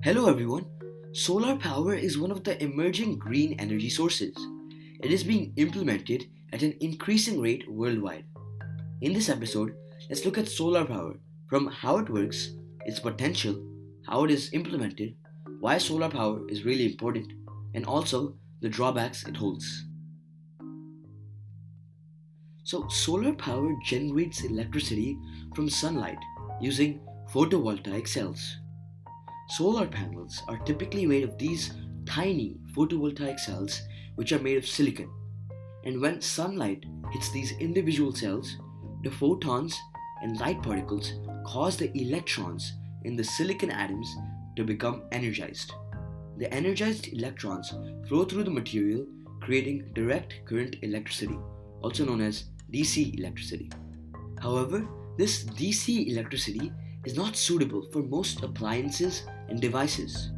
Hello everyone. Solar power is one of the emerging green energy sources. It is being implemented at an increasing rate worldwide. In this episode, let's look at solar power from how it works, its potential, how it is implemented, why solar power is really important, and also the drawbacks it holds. So, solar power generates electricity from sunlight using photovoltaic cells. Solar panels are typically made of these tiny photovoltaic cells which are made of silicon. And when sunlight hits these individual cells, the photons and light particles cause the electrons in the silicon atoms to become energized. The energized electrons flow through the material, creating direct current electricity, also known as DC electricity. However, this DC electricity is not suitable for most appliances and devices.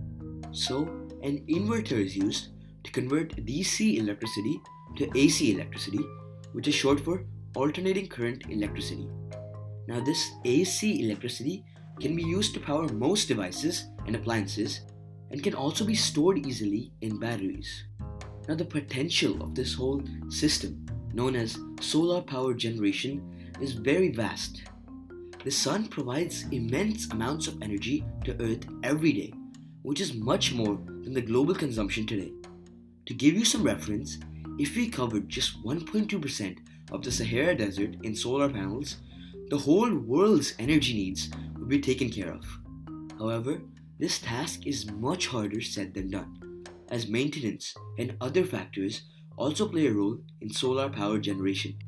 So, an inverter is used to convert DC electricity to AC electricity, which is short for alternating current electricity. Now, this AC electricity can be used to power most devices and appliances and can also be stored easily in batteries. Now, the potential of this whole system, known as solar power generation, is very vast. The sun provides immense amounts of energy to Earth every day, which is much more than the global consumption today. To give you some reference, if we covered just 1.2% of the Sahara Desert in solar panels, the whole world's energy needs would be taken care of. However, this task is much harder said than done, as maintenance and other factors also play a role in solar power generation.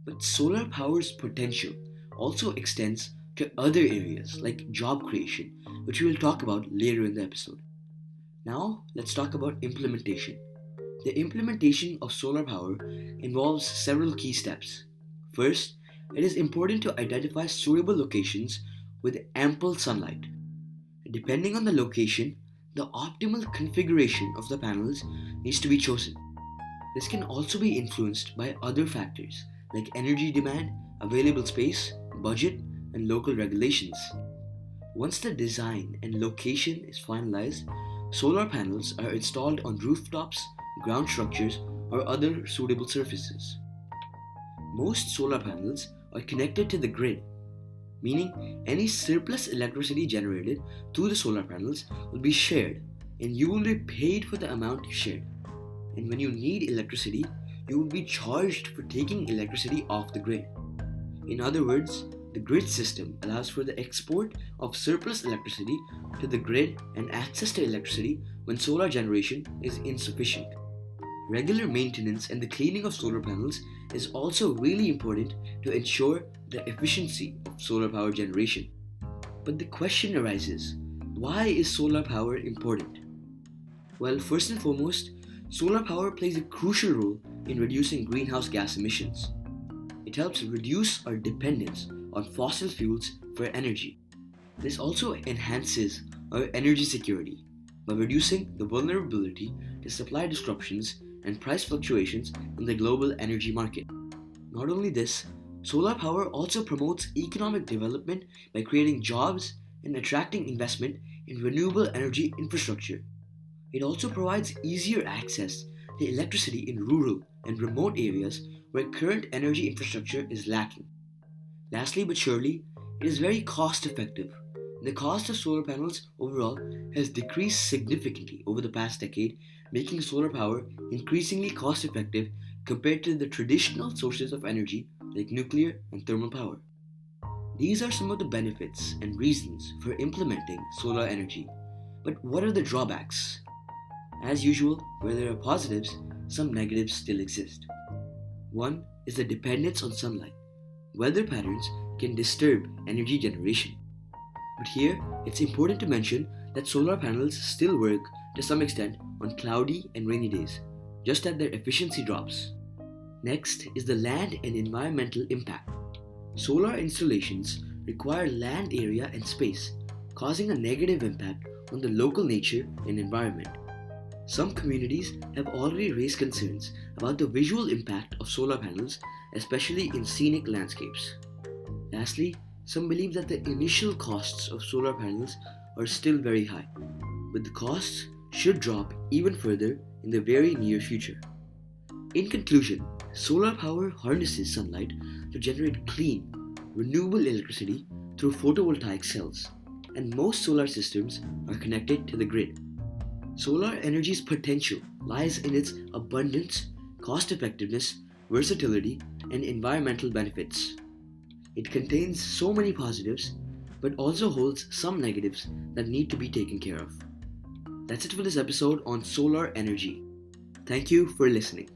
But solar power's potential also extends to other areas like job creation, which we will talk about later in the episode. Now, let's talk about implementation. The implementation of solar power involves several key steps. First, it is important to identify suitable locations with ample sunlight. Depending on the location, the optimal configuration of the panels needs to be chosen. This can also be influenced by other factors like energy demand, available space, budget, and local regulations. Once the design and location is finalized, solar panels are installed on rooftops, ground structures, or other suitable surfaces. Most solar panels are connected to the grid, meaning any surplus electricity generated through the solar panels will be shared, and you will be paid for the amount shared. And when you need electricity, you will be charged for taking electricity off the grid. In other words, the grid system allows for the export of surplus electricity to the grid and access to electricity when solar generation is insufficient. Regular maintenance and the cleaning of solar panels is also really important to ensure the efficiency of solar power generation. But the question arises, why is solar power important? Well, first and foremost, solar power plays a crucial role in reducing greenhouse gas emissions. It helps reduce our dependence on fossil fuels for energy. This also enhances our energy security by reducing the vulnerability to supply disruptions and price fluctuations in the global energy market. Not only this, solar power also promotes economic development by creating jobs and attracting investment in renewable energy infrastructure. It also provides easier access to electricity in rural and remote areas where current energy infrastructure is lacking. Lastly but surely, it is very cost effective. The cost of solar panels overall has decreased significantly over the past decade, making solar power increasingly cost effective compared to the traditional sources of energy like nuclear and thermal power. These are some of the benefits and reasons for implementing solar energy. But what are the drawbacks? As usual, where there are positives, some negatives still exist. One is the dependence on sunlight. Weather patterns can disturb energy generation. But here, it's important to mention that solar panels still work to some extent on cloudy and rainy days, just that their efficiency drops. Next is the land and environmental impact. Solar installations require land area and space, causing a negative impact on the local nature and environment. Some communities have already raised concerns about the visual impact of solar panels, especially in scenic landscapes. Lastly, some believe that the initial costs of solar panels are still very high, but the costs should drop even further in the very near future. In conclusion, solar power harnesses sunlight to generate clean, renewable electricity through photovoltaic cells, and most solar systems are connected to the grid. Solar energy's potential lies in its abundance, cost effectiveness, versatility, and environmental benefits. It contains so many positives, but also holds some negatives that need to be taken care of. That's it for this episode on solar energy. Thank you for listening.